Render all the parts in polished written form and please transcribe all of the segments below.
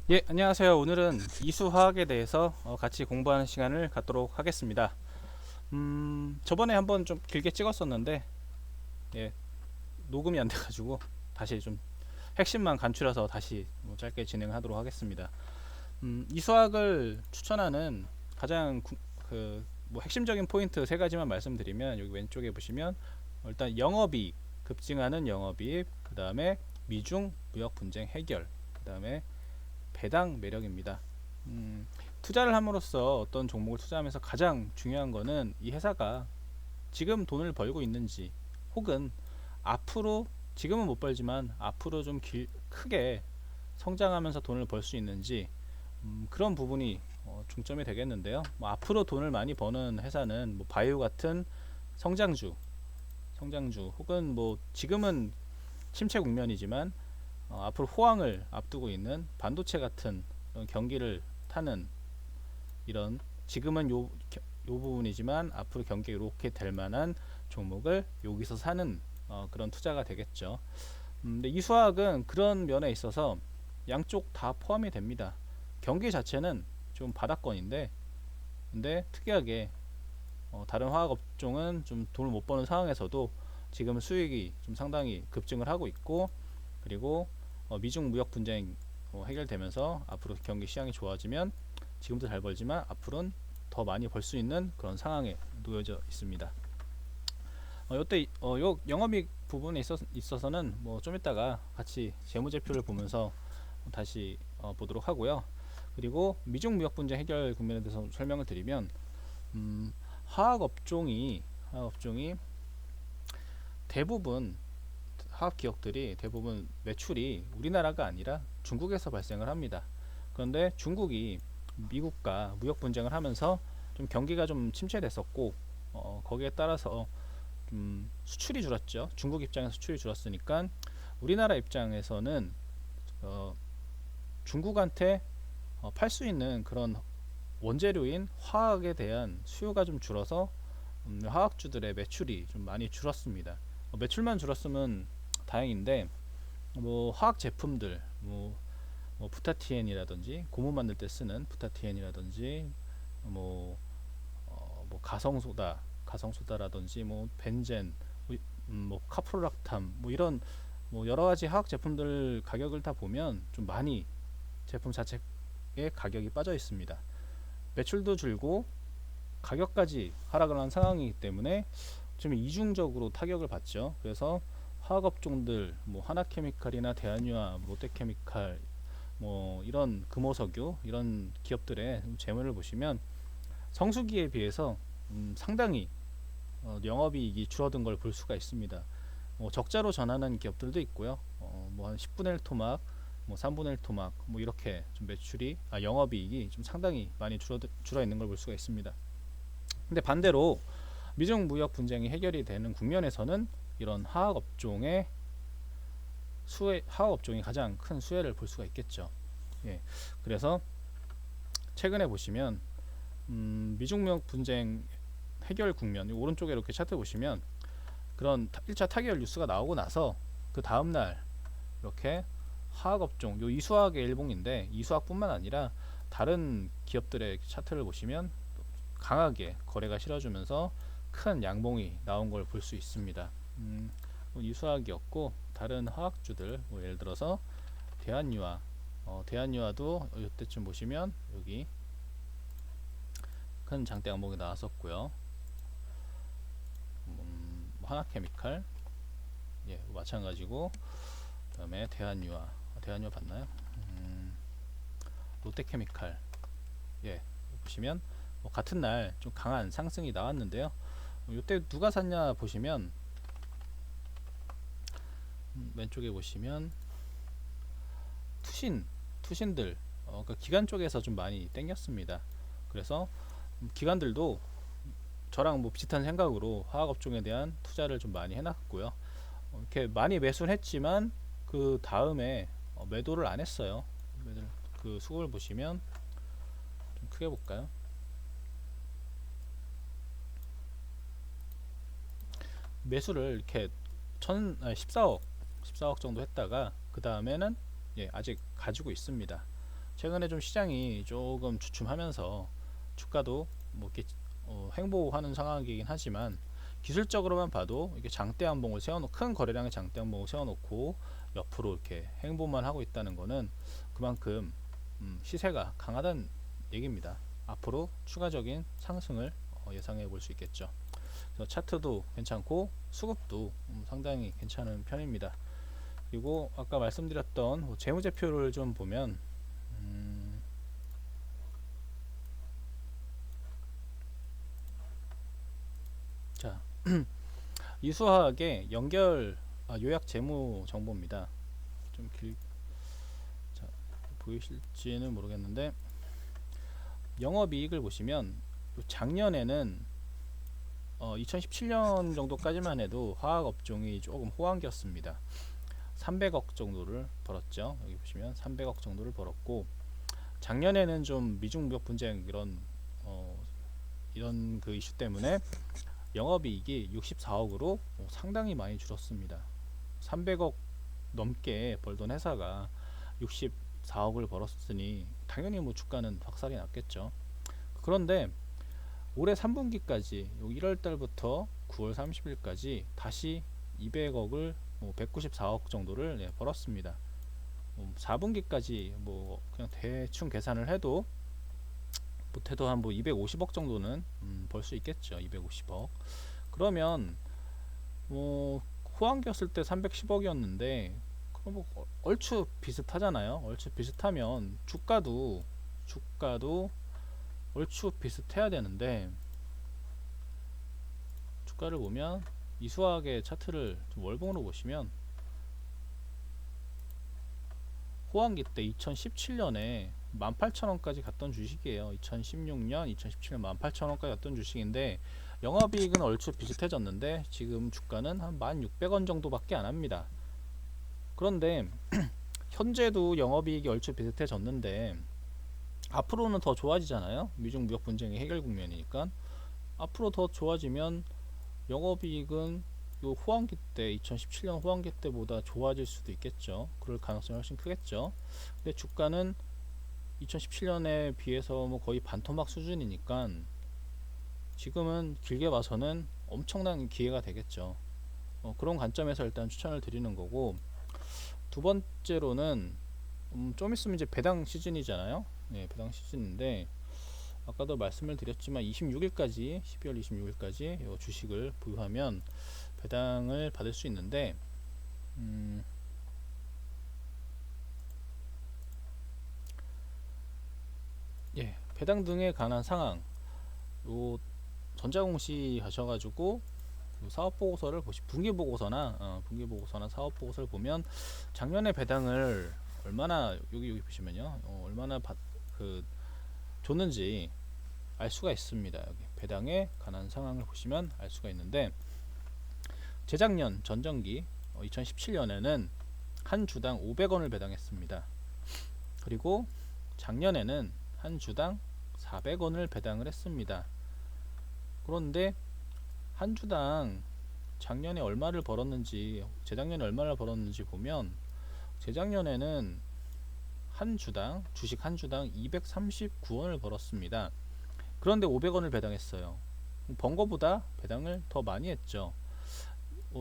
예, 안녕하세요. 오늘은 이수화학에 대해서 같이 공부하는 시간을 갖도록 하겠습니다. 저번에 한번 좀 길게 찍었었는데, 예, 녹음이 안 돼가지고 다시 좀 핵심만 간추려서 다시 뭐 짧게 진행하도록 하겠습니다. 이수학을 추천하는 가장 뭐 핵심적인 포인트 세 가지만 말씀드리면, 여기 왼쪽에 보시면 일단 영업이익, 급증하는 영업이익, 그 다음에 미중 무역 분쟁 해결, 그 다음에 배당 매력입니다. 투자를 함으로써 어떤 종목을 투자하면서 가장 중요한 거는 이 회사가 지금 돈을 벌고 있는지, 혹은 앞으로, 지금은 못 벌지만 앞으로 좀 크게 성장하면서 돈을 벌 수 있는지, 그런 부분이 중점이 되겠는데요. 뭐 앞으로 돈을 많이 버는 회사는 뭐 바이오 같은 성장주, 혹은 뭐 지금은 침체 국면이지만 앞으로 호황을 앞두고 있는 반도체 같은 경기를 타는, 이런 지금은 요 부분이지만 앞으로 경기가 이렇게 될 만한 종목을 여기서 사는 그런 투자가 되겠죠. 근데 이 수학은 그런 면에 있어서 양쪽 다 포함이 됩니다. 경기 자체는 좀 바닥권인데, 근데 특이하게 다른 화학 업종은 좀 돈을 못 버는 상황에서도 지금 수익이 좀 상당히 급증을 하고 있고, 그리고 미중 무역 분쟁 해결되면서 앞으로 경기 시장이 좋아지면 지금도 잘 벌지만 앞으로는 더 많이 벌 수 있는 그런 상황에 놓여져 있습니다. 이때 요 영업이익 부분에 있어서는 뭐 좀 이따가 같이 재무제표를 보면서 다시 보도록 하고요. 그리고 미중 무역 분쟁 해결 국면에 대해서 설명을 드리면, 화학 업종이 대부분, 화학 기업들이 대부분 매출이 우리나라가 아니라 중국에서 발생을 합니다. 그런데 중국이 미국과 무역 분쟁을 하면서 좀 경기가 좀 침체됐었고, 거기에 따라서 좀 수출이 줄었죠. 중국 입장에서 수출이 줄었으니까 우리나라 입장에서는 중국한테 팔 수 있는 그런 원재료인 화학에 대한 수요가 좀 줄어서 화학주들의 매출이 좀 많이 줄었습니다. 매출만 줄었으면 다행인데, 뭐 화학 제품들, 뭐 부타티엔이라든지 고무 만들 때 쓰는 부타티엔이라든지, 뭐, 뭐 가성소다라든지, 뭐 벤젠, 뭐 카프로락탐, 뭐 이런 뭐 여러 가지 화학 제품들 가격을 다 보면 좀 많이 제품 자체의 가격이 빠져 있습니다. 매출도 줄고 가격까지 하락을 한 상황이기 때문에 좀 이중적으로 타격을 받죠. 그래서 화학업종들, 뭐 하나케미칼이나 대한유화, 롯데케미칼, 뭐 이런 금호석유, 이런 기업들의 재물을 보시면 성수기에 비해서 상당히 영업이익이 줄어든 걸 볼 수가 있습니다. 적자로 전환한 기업들도 있고요. 뭐 한 10분의 1 토막, 뭐 3분의 1 토막, 뭐 이렇게 좀 영업이익이 좀 상당히 많이 줄어 있는 걸 볼 수가 있습니다. 근데 반대로 미중 무역 분쟁이 해결이 되는 국면에서는 이런 화학 업종이 가장 큰 수혜를 볼 수가 있겠죠. 예. 그래서 최근에 보시면 미중 무역 분쟁 해결 국면, 오른쪽에 이렇게 차트 보시면 그런 1차 타결 뉴스가 나오고 나서 그 다음 날 이렇게 화학 업종, 요 이수학의 일봉인데, 이수학뿐만 아니라 다른 기업들의 차트를 보시면 강하게 거래가 실어주면서 큰 양봉이 나온 걸 볼 수 있습니다. 이수학이었고, 다른 화학주들, 뭐 예를 들어서 대한유화, 대한유화도 이때쯤 보시면 여기 큰 장대 양봉이 나왔었고요. 하나케미칼, 예, 마찬가지고, 그다음에 대한유화 봤나요? 롯데케미칼, 예, 보시면 뭐 같은 날 좀 강한 상승이 나왔는데요. 이때 누가 샀냐 보시면 왼쪽에 보시면 투신들, 그러니까 기관 쪽에서 좀 많이 땡겼습니다. 그래서 기관들도 저랑 뭐 비슷한 생각으로 화학업종에 대한 투자를 좀 많이 해놨고요. 이렇게 많이 매수를 했지만 그 다음에 매도를 안 했어요. 그 수급을 보시면 좀 크게 볼까요? 매수를 이렇게 14억 정도 했다가 그 다음에는, 예, 아직 가지고 있습니다. 최근에 좀 시장이 조금 주춤하면서 주가도 뭐 이렇게 횡보하는 상황이긴 하지만 기술적으로만 봐도 이렇게 장대 한봉을 세워놓고 큰 거래량의 장대 한봉을 세워놓고 옆으로 이렇게 행보만 하고 있다는 거는 그만큼 시세가 강하다는 얘기입니다. 앞으로 추가적인 상승을 예상해 볼 수 있겠죠. 그래서 차트도 괜찮고 수급도 상당히 괜찮은 편입니다. 그리고 아까 말씀드렸던 재무제표를 좀 보면 자 이수화학의 연결 요약 재무 정보입니다. 좀 자, 보이실지는 모르겠는데 영업이익을 보시면 작년에는 2017년 정도까지만 해도 화학 업종이 조금 호황기였습니다. 300억 정도를 벌었죠. 여기 보시면 300억 정도를 벌었고 작년에는 좀 미중 무역 분쟁 이런 그 이슈 때문에 영업이익이 64억으로 상당히 많이 줄었습니다. 300억 넘게 벌던 회사가 64억을 벌었으니 당연히 뭐 주가는 박살이 났겠죠. 그런데 올해 3분기까지 1월 달부터 9월 30일까지 다시 200억을 194억 정도를 벌었습니다. 4분기까지 뭐 그냥 대충 계산을 해도 못해도 한 250억 정도는 벌 수 있겠죠. 250억. 그러면 뭐 호황기였을 때 310억이었는데 그럼 뭐 얼추 비슷하잖아요. 얼추 비슷하면 주가도 얼추 비슷해야 되는데 주가를 보면 이수학의 차트를 좀 월봉으로 보시면 호황기 때 2017년에 18,000원까지 갔던 주식이에요. 2016년, 2017년 18,000원까지 갔던 주식인데 영업이익은 얼추 비슷해졌는데 지금 주가는 한 1,600원 정도밖에 안 합니다. 그런데 현재도 영업이익이 얼추 비슷해졌는데 앞으로는 더 좋아지잖아요. 미중 무역 분쟁의 해결 국면이니까 앞으로 더 좋아지면 영업이익은 요 호황기 때 2017년 호황기 때보다 좋아질 수도 있겠죠. 그럴 가능성이 훨씬 크겠죠. 근데 주가는 2017년에 비해서 뭐 거의 반토막 수준이니까 지금은 길게 봐서는 엄청난 기회가 되겠죠. 그런 관점에서 일단 추천을 드리는 거고, 두 번째로는 좀 있으면 이제 배당 시즌이잖아요. 네, 배당 시즌인데 아까도 말씀을 드렸지만 26일까지 12월 26일까지 주식을 보유하면 배당을 받을 수 있는데 예, 배당 등에 관한 상황 요 전자공시 하셔가지고 사업보고서를 분기보고서나 사업보고서를 보면 작년에 배당을 얼마나 여기 보시면요 얼마나 줬는지 알 수가 있습니다. 여기 배당에 관한 상황을 보시면 알 수가 있는데 재작년 전전기 2017년에는 한 주당 500원을 배당했습니다. 그리고 작년에는 한 주당 400원을 배당을 했습니다. 그런데 한 주당 작년에 얼마를 벌었는지 재작년에 얼마를 벌었는지 보면 재작년에는 주식 한 주당 239원을 벌었습니다. 그런데 500원을 배당했어요. 번 거보다 배당을 더 많이 했죠.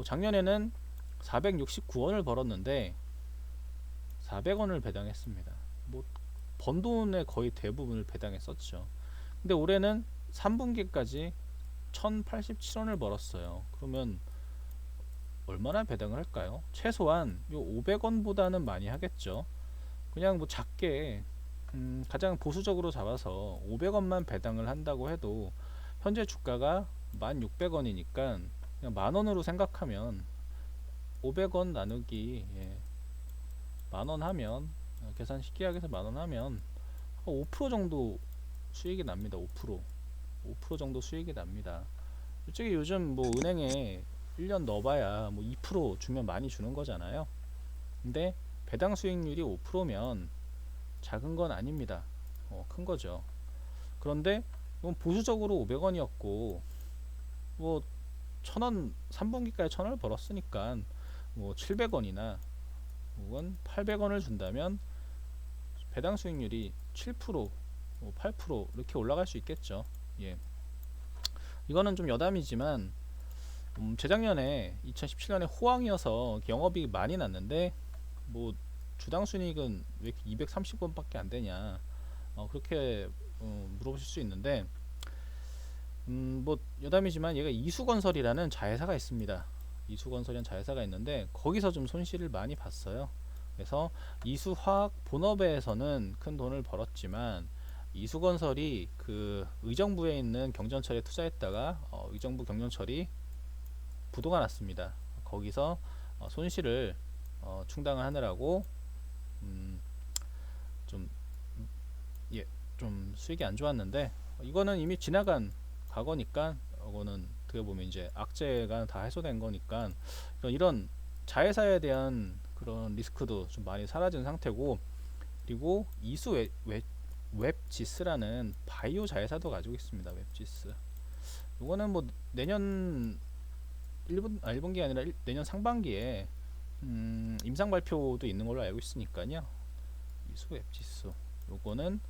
작년에는 469원을 벌었는데 400원을 배당했습니다. 뭐 번 돈의 거의 대부분을 배당했었죠. 근데 올해는 3분기까지 1087원을 벌었어요. 그러면 얼마나 배당을 할까요? 최소한 요 500원보다는 많이 하겠죠. 그냥 뭐 작게 가장 보수적으로 잡아서 500원만 배당을 한다고 해도 현재 주가가 1600원이니까 그냥 만원으로 생각하면 500원 나누기 만원 하면 계산 쉽게 하기 위해서 만원 하면 5% 정도 수익이 납니다. 5% 정도 수익이 납니다. 솔직히 요즘 뭐 은행에 1년 넣어봐야 뭐 2% 주면 많이 주는 거잖아요. 근데 배당 수익률이 5%면 작은 건 아닙니다. 큰 거죠. 그런데 보수적으로 500원이었고 뭐 1000원 3분기까지 1000원을 벌었으니까 뭐 700원이나 혹은 800원을 준다면 배당 수익률이 7%, 8% 이렇게 올라갈 수 있겠죠. 예. 이거는 좀 여담이지만 재작년에 2017년에 호황이어서 영업이익이 많이 났는데 뭐 주당 순이익은 왜 이렇게 230원밖에 안 되냐 그렇게 물어보실 수 있는데 뭐 여담이지만 얘가 이수건설이라는 자회사가 있습니다. 이수건설이라는 자회사가 있는데 거기서 좀 손실을 많이 봤어요. 그래서 이수화학 본업에서는 큰 돈을 벌었지만 이수건설이 그 의정부에 있는 경전철에 투자했다가 의정부 경전철이 부도가 났습니다. 거기서 손실을 충당을 하느라고 좀, 예, 좀 수익이 안 좋았는데 이거는 이미 지나간 과거니까 이거는 어떻게 보면 이제 악재가 다 해소된 거니까 이런 자회사에 대한 그런 리스크도 좀 많이 사라진 상태고, 그리고 이수 웹지스라는 바이오 자회사도 가지고 있습니다. 웹지스. 이거는 뭐 내년 일본기 아니라 내년 상반기에 임상 발표도 있는 걸로 알고 있으니까요. 이수 웹지수 요거는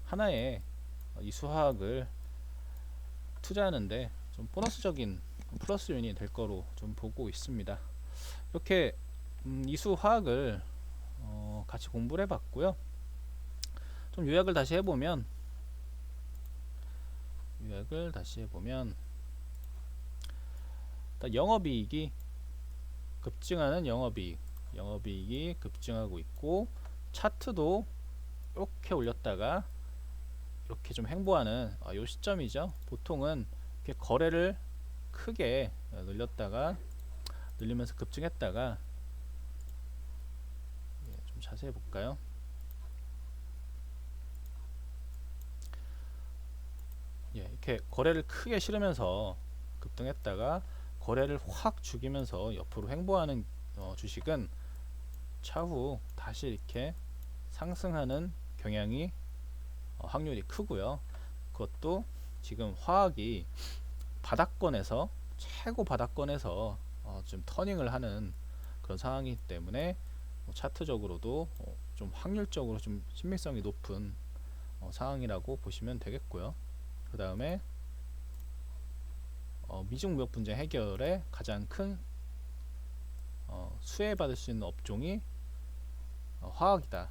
하나의 이수화학을 투자하는데 좀 보너스적인 플러스 요인이 될 거로 좀 보고 있습니다. 이렇게 이수화학을 같이 공부를 해봤고요. 좀 요약을 다시 해보면 영업이익이 급증하는 영업이익이 급증하고 있고, 차트도 이렇게 올렸다가 이렇게 좀 횡보하는 요 시점이죠. 보통은 이렇게 거래를 크게 늘리면서 급증했다가, 좀 자세히 볼까요? 이렇게 거래를 크게 실으면서 급등했다가 거래를 확 죽이면서 옆으로 횡보하는 주식은 차후 다시 이렇게 상승하는 경향이 확률이 크고요. 그것도 지금 화학이 바닥권에서 최고 바닥권에서 좀 터닝을 하는 그런 상황이기 때문에 차트적으로도 좀 확률적으로 좀 신빙성이 높은 상황이라고 보시면 되겠고요. 그 다음에 미중 무역 분쟁 해결에 가장 큰 수혜받을 수 있는 업종이 화학이다.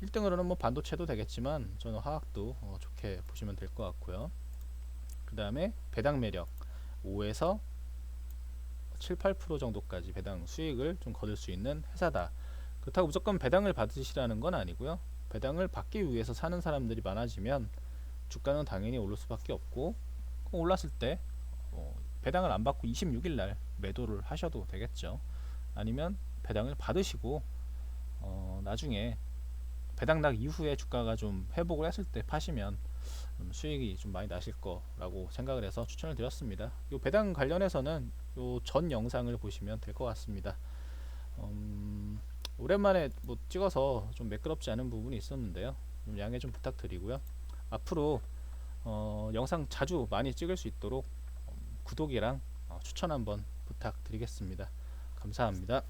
1등으로는 뭐 반도체도 되겠지만 저는 화학도 좋게 보시면 될 것 같고요. 그 다음에 배당 매력 5에서 7, 8% 정도까지 배당 수익을 좀 거둘 수 있는 회사다. 그렇다고 무조건 배당을 받으시라는 건 아니고요. 배당을 받기 위해서 사는 사람들이 많아지면 주가는 당연히 오를 수밖에 없고, 올랐을 때 배당을 안 받고 26일 날 매도를 하셔도 되겠죠. 아니면 배당을 받으시고 나중에 배당 락 이후에 주가가 좀 회복을 했을 때 파시면 수익이 좀 많이 나실 거라고 생각을 해서 추천을 드렸습니다. 이 배당 관련해서는 요 전 영상을 보시면 될 것 같습니다. 오랜만에 뭐 찍어서 좀 매끄럽지 않은 부분이 있었는데요. 좀 양해 좀 부탁드리고요. 앞으로 영상 자주 많이 찍을 수 있도록 구독이랑 추천 한번 부탁드리겠습니다. 감사합니다.